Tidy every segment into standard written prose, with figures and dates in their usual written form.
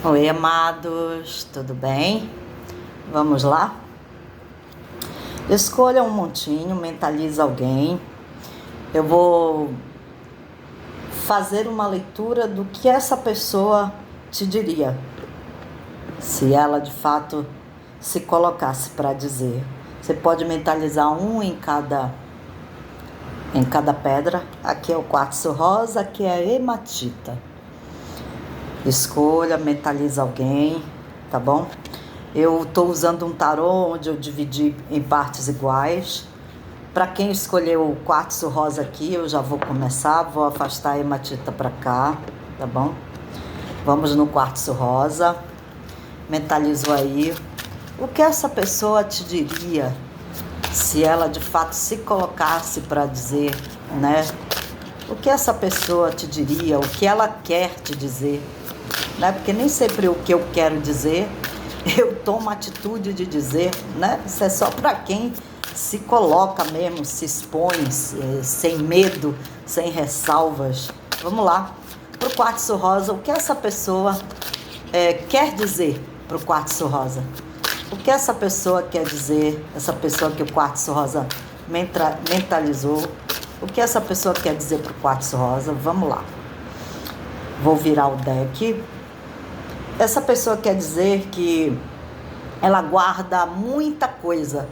Oi, amados, tudo bem? Vamos lá? Escolha um montinho, mentaliza alguém. Eu vou fazer uma leitura do que essa pessoa te diria, se ela de fato se colocasse para dizer. Você pode mentalizar um em cada pedra. Aqui é o quartzo rosa, aqui é a hematita. Escolha, mentaliza alguém, tá bom? Eu estou usando um tarô onde eu dividi em partes iguais. Para quem escolheu o quartzo rosa aqui, eu já vou começar, vou afastar a hematita para cá, tá bom? Vamos no quartzo rosa. Mentalizo aí. O que essa pessoa te diria se ela de fato se colocasse para dizer, né? O que essa pessoa te diria, o que ela quer te dizer, né? Porque nem sempre o que eu quero dizer, eu tomo a atitude de dizer, né? Isso é só para quem se coloca mesmo, se expõe, sem medo, sem ressalvas. Vamos lá, para o quartzo rosa, o que essa pessoa quer dizer para o quartzo rosa? O que essa pessoa quer dizer, essa pessoa que o quartzo rosa mentalizou, o que essa pessoa quer dizer para o quartzo rosa? Vamos lá. Vou virar o deck. Essa pessoa quer dizer que ela guarda muita coisa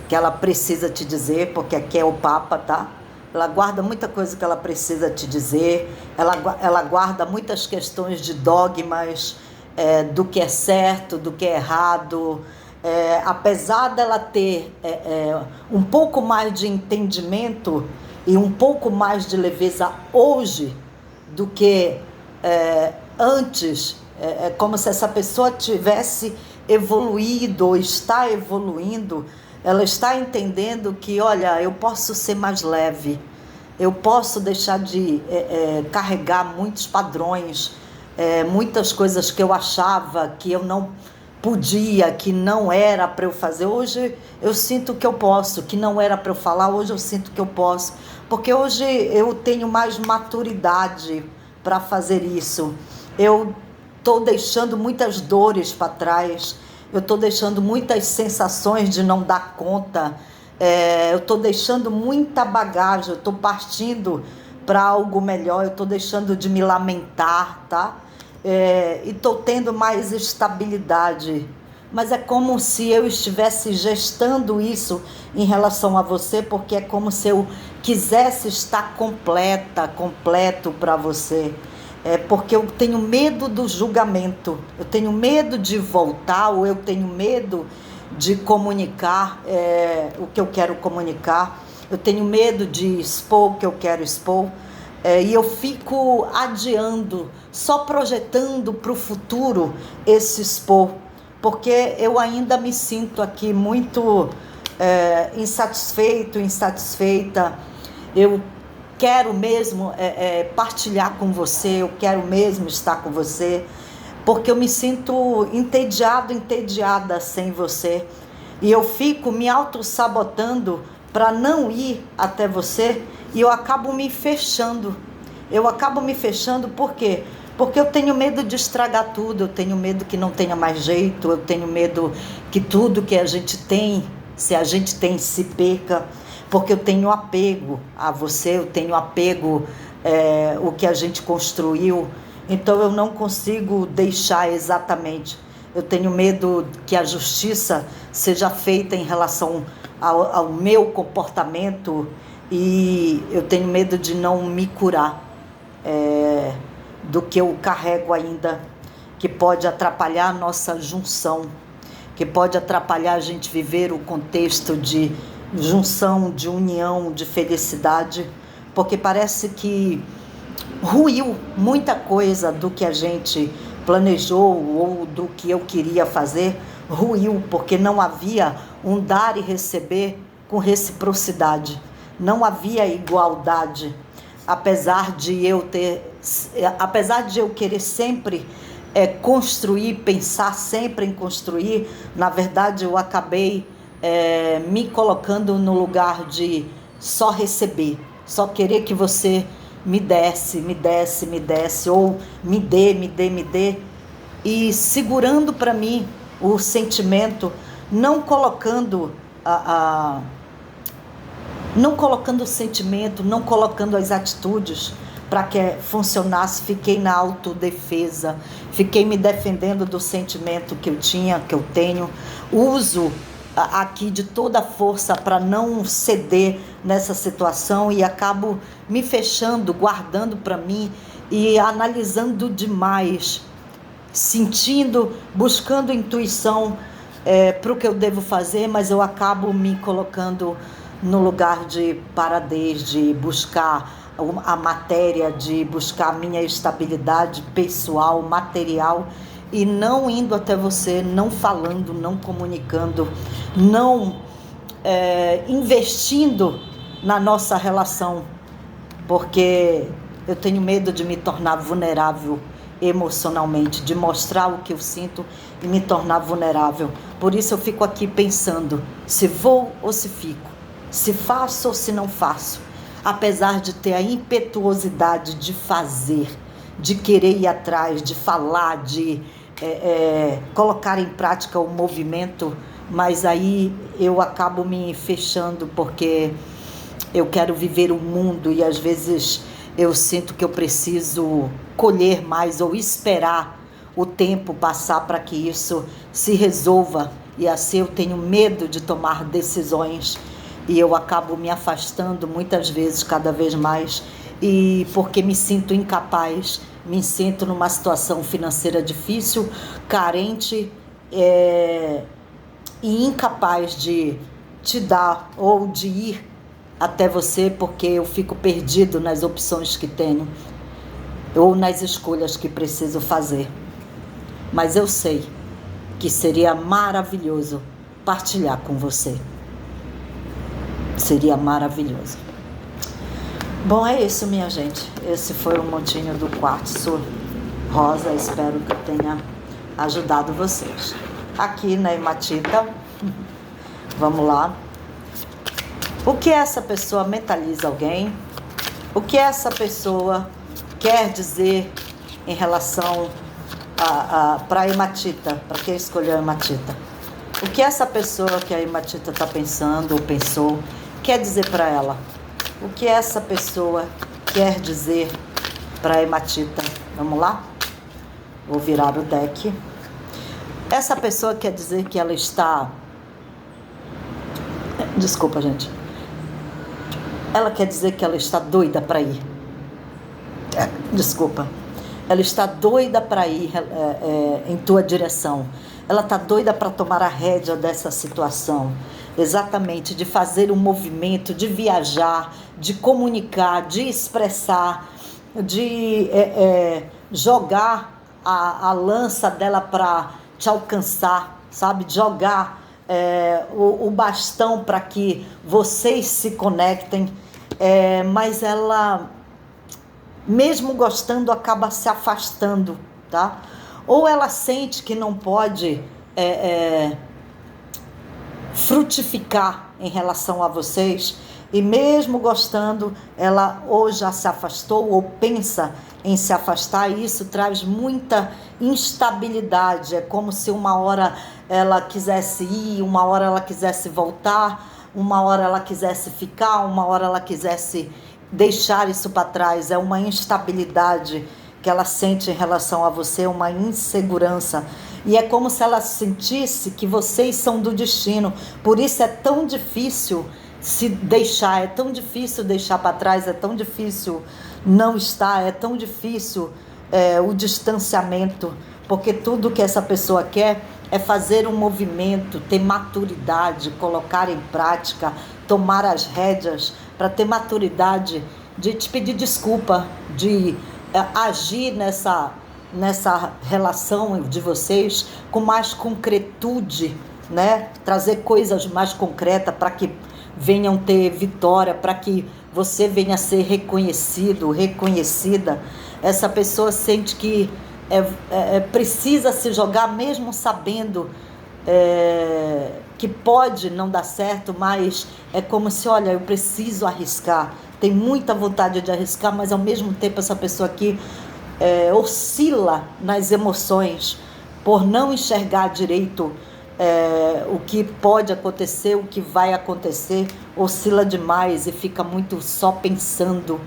que ela precisa te dizer, porque aqui é o Papa, tá? Ela guarda muita coisa que ela precisa te dizer, ela guarda muitas questões de dogmas, do que é certo, do que é errado. Apesar dela ter um pouco mais de entendimento e um pouco mais de leveza hoje do que antes, é como se essa pessoa tivesse evoluído ou está evoluindo. Ela está entendendo que, olha, eu posso ser mais leve, eu posso deixar de carregar muitos padrões, muitas coisas que eu achava que eu não podia, que não era para eu fazer. Hoje eu sinto que eu posso, que não era para eu falar, hoje eu sinto que eu posso, porque hoje eu tenho mais maturidade para fazer isso. Eu estou deixando muitas dores para trás, eu estou deixando muitas sensações de não dar conta, eu estou deixando muita bagagem, eu estou partindo para algo melhor, eu estou deixando de me lamentar, tá? E estou tendo mais estabilidade. Mas é como se eu estivesse gestando isso em relação a você, porque é como se eu quisesse estar completo para você. Porque eu tenho medo do julgamento, eu tenho medo de voltar, ou eu tenho medo de comunicar o que eu quero comunicar, eu tenho medo de expor o que eu quero expor, e eu fico adiando, só projetando para o futuro esse expor, porque eu ainda me sinto aqui muito insatisfeita. Eu quero mesmo partilhar com você, eu quero mesmo estar com você, porque eu me sinto entediada sem você, e eu fico me auto-sabotando para não ir até você, e eu acabo me fechando. Por quê? Porque eu tenho medo de estragar tudo, eu tenho medo que não tenha mais jeito, eu tenho medo que tudo que a gente tem, se a gente tem, se perca, porque eu tenho apego a você, eu tenho apego o que a gente construiu, então eu não consigo deixar exatamente. Eu tenho medo que a justiça seja feita em relação ao meu comportamento, e eu tenho medo de não me curar do que eu carrego ainda, que pode atrapalhar a nossa junção, que pode atrapalhar a gente viver o contexto de junção, de união, de felicidade, porque parece que ruiu muita coisa do que a gente planejou ou do que eu queria fazer, ruiu, porque não havia um dar e receber com reciprocidade, não havia igualdade, apesar de eu querer sempre construir, pensar sempre em construir. Na verdade eu acabei me colocando no lugar de só receber, só querer que você me desse, ou me dê. e segurando para mim o sentimento, não colocando não colocando o sentimento, não colocando as atitudes para que funcionasse. Fiquei na autodefesa, fiquei me defendendo do sentimento que eu tinha, que eu tenho. Uso aqui de toda a força para não ceder nessa situação e acabo me fechando, guardando para mim e analisando demais, sentindo, buscando intuição para o que eu devo fazer, mas eu acabo me colocando no lugar de paradez, de buscar a matéria, de buscar a minha estabilidade pessoal, material, e não indo até você, não falando, não comunicando, não investindo na nossa relação, porque eu tenho medo de me tornar vulnerável emocionalmente, de mostrar o que eu sinto e me tornar vulnerável. Por isso eu fico aqui pensando se vou ou se fico, se faço ou se não faço, apesar de ter a impetuosidade de fazer, de querer ir atrás, de falar, de colocar em prática o movimento, mas aí eu acabo me fechando porque eu quero viver o mundo e às vezes eu sinto que eu preciso colher mais ou esperar o tempo passar para que isso se resolva, e assim eu tenho medo de tomar decisões e eu acabo me afastando muitas vezes, cada vez mais, e porque me sinto incapaz, me sinto numa situação financeira difícil, carente e incapaz de te dar ou de ir até você, porque eu fico perdido nas opções que tenho ou nas escolhas que preciso fazer. Mas eu sei que seria maravilhoso partilhar com você. Seria maravilhoso. Bom, é isso, minha gente. Esse foi o montinho do quartzo rosa. Espero que eu tenha ajudado vocês. Aqui na hematita, vamos lá. O que essa pessoa mentaliza alguém? O que essa pessoa quer dizer em relação para a hematita, para quem escolheu a hematita? O que essa pessoa que a hematita está pensando ou pensou quer dizer para ela? O que essa pessoa quer dizer para a hematita? Vamos lá? Vou virar o deck. Essa pessoa quer dizer que ela está... Desculpa, gente. Ela quer dizer que ela está doida para ir. Desculpa. Ela está doida para ir em tua direção. Ela está doida para tomar a rédea dessa situação. Exatamente, de fazer um movimento, de viajar, de comunicar, de expressar, de jogar a lança dela para te alcançar, sabe? Jogar o bastão para que vocês se conectem, mas ela, mesmo gostando, acaba se afastando, tá? Ou ela sente que não pode frutificar em relação a vocês, e mesmo gostando, ela ou já se afastou ou pensa em se afastar, e isso traz muita instabilidade. É como se uma hora ela quisesse ir, uma hora ela quisesse voltar, uma hora ela quisesse ficar, uma hora ela quisesse deixar isso para trás. É uma instabilidade que ela sente em relação a você, uma insegurança. E é como se ela sentisse que vocês são do destino. Por isso é tão difícil se deixar, é tão difícil deixar para trás, é tão difícil não estar, é tão difícil o distanciamento, porque tudo que essa pessoa quer é fazer um movimento, ter maturidade, colocar em prática, tomar as rédeas para ter maturidade de te pedir desculpa, de agir nessa relação de vocês com mais concretude, né? Trazer coisas mais concretas para que venham ter vitória, para que você venha a ser reconhecido, reconhecida. Essa pessoa sente que precisa se jogar, mesmo sabendo que pode não dar certo, mas é como se, olha, eu preciso arriscar. Tem muita vontade de arriscar, mas ao mesmo tempo essa pessoa aqui oscila nas emoções, por não enxergar direito o que pode acontecer, o que vai acontecer, oscila demais e fica muito só pensando.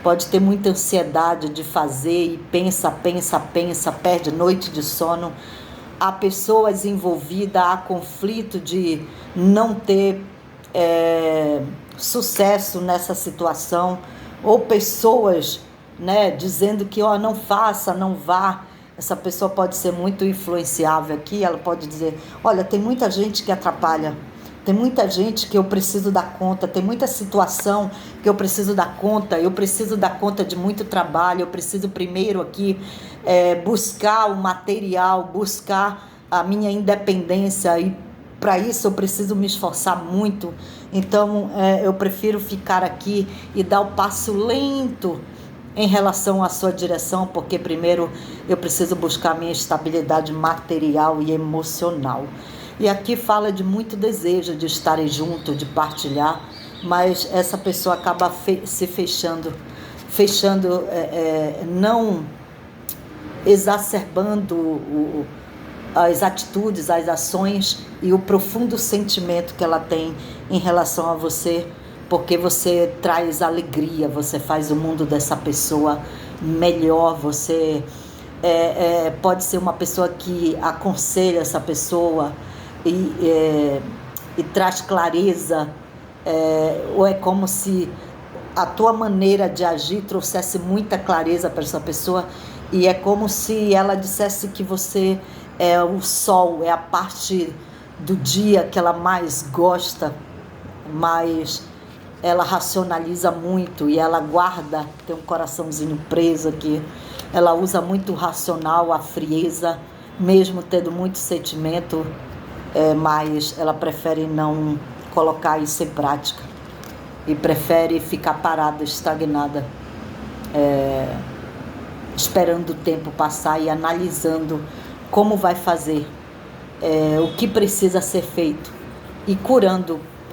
Pode ter muita ansiedade de fazer e pensa, perde noite de sono. Há pessoas envolvidas, há conflito de não ter sucesso nessa situação, ou pessoas, né, dizendo que não faça, não vá. Essa pessoa pode ser muito influenciável aqui, ela pode dizer, olha, tem muita gente que atrapalha, tem muita gente que eu preciso dar conta, tem muita situação que eu preciso dar conta de muito trabalho, eu preciso primeiro aqui buscar o material, buscar a minha independência, e para isso eu preciso me esforçar muito. Então eu prefiro ficar aqui e dar o passo lento em relação à sua direção, porque primeiro eu preciso buscar minha estabilidade material e emocional. E aqui fala de muito desejo de estarem junto, de partilhar, mas essa pessoa acaba se fechando, não exacerbando as atitudes, as ações e o profundo sentimento que ela tem em relação a você, porque você traz alegria, você faz o mundo dessa pessoa melhor, você pode ser uma pessoa que aconselha essa pessoa e traz clareza, ou é como se a tua maneira de agir trouxesse muita clareza para essa pessoa, e é como se ela dissesse que você é o sol, é a parte do dia que ela mais gosta, mas ela racionaliza muito e ela guarda, tem um coraçãozinho preso aqui, ela usa muito o racional, a frieza, mesmo tendo muito sentimento, mas ela prefere não colocar isso em prática e prefere ficar parada, estagnada, esperando o tempo passar e analisando como vai fazer, o que precisa ser feito e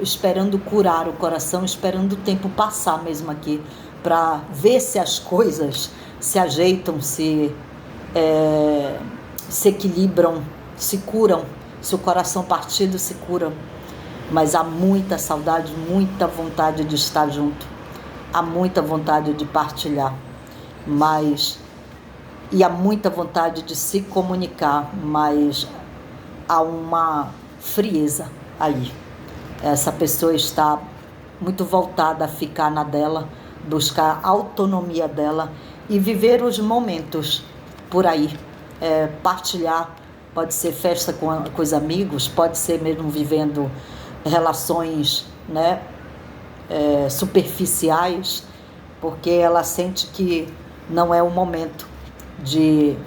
esperando curar o coração, esperando o tempo passar mesmo aqui, para ver se as coisas se ajeitam, se equilibram, se curam, se o coração partido se cura. Mas há muita saudade, muita vontade de estar junto, há muita vontade de partilhar, e há muita vontade de se comunicar, mas há uma frieza aí. Essa pessoa está muito voltada a ficar na dela, buscar a autonomia dela e viver os momentos por aí. Partilhar, pode ser festa com os amigos, pode ser mesmo vivendo relações, né, superficiais, porque ela sente que não é o momento de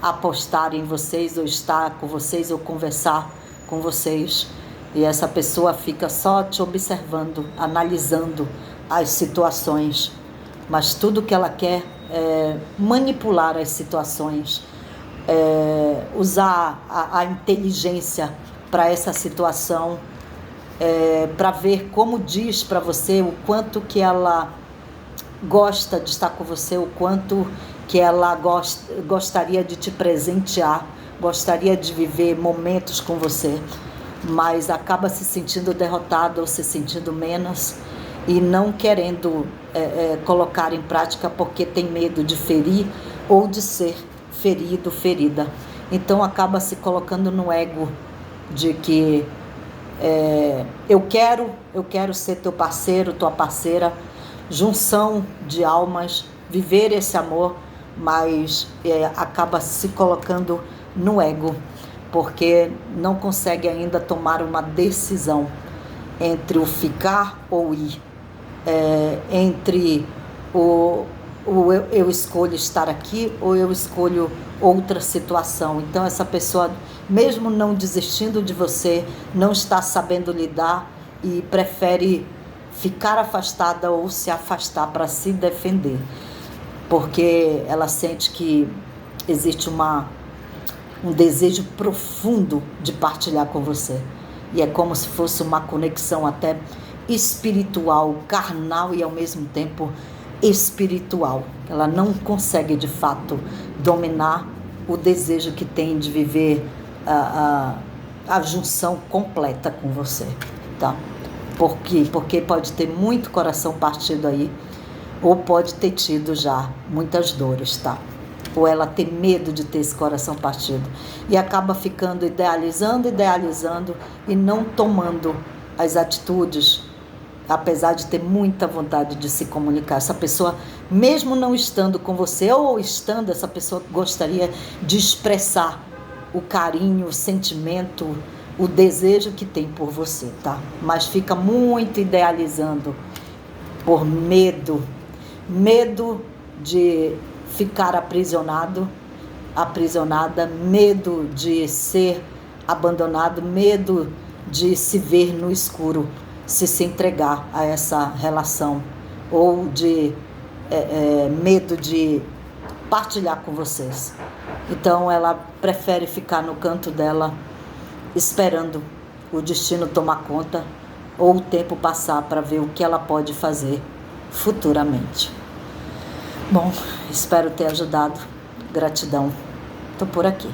apostar em vocês, ou estar com vocês, ou conversar com vocês. E essa pessoa fica só te observando, analisando as situações. Mas tudo que ela quer é manipular as situações, usar a inteligência para essa situação, para ver como diz para você o quanto que ela gosta de estar com você, o quanto que ela gostaria de te presentear, gostaria de viver momentos com você, mas acaba se sentindo derrotada ou se sentindo menos e não querendo colocar em prática porque tem medo de ferir ou de ser ferido, ferida. Então acaba se colocando no ego de que eu quero ser teu parceiro, tua parceira, junção de almas, viver esse amor, mas acaba se colocando no ego, porque não consegue ainda tomar uma decisão entre o ficar ou ir, entre eu escolho estar aqui ou eu escolho outra situação. Então essa pessoa, mesmo não desistindo de você, não está sabendo lidar e prefere ficar afastada ou se afastar para se defender, porque ela sente que existe um desejo profundo de partilhar com você, e é como se fosse uma conexão até espiritual, carnal e ao mesmo tempo espiritual. Ela não consegue de fato dominar o desejo que tem de viver a junção completa com você, tá? Por quê? Porque pode ter muito coração partido aí, ou pode ter tido já muitas dores, tá? Ou ela tem medo de ter esse coração partido e acaba ficando idealizando e não tomando as atitudes, apesar de ter muita vontade de se comunicar. Essa pessoa, mesmo não estando com você ou estando, essa pessoa gostaria de expressar o carinho, o sentimento, o desejo que tem por você, tá? Mas fica muito idealizando por medo de ficar aprisionada, medo de ser abandonado, medo de se ver no escuro, se entregar a essa relação, ou de medo de partilhar com vocês. Então ela prefere ficar no canto dela, esperando o destino tomar conta ou o tempo passar para ver o que ela pode fazer futuramente. Bom, espero ter ajudado. Gratidão. Tô por aqui.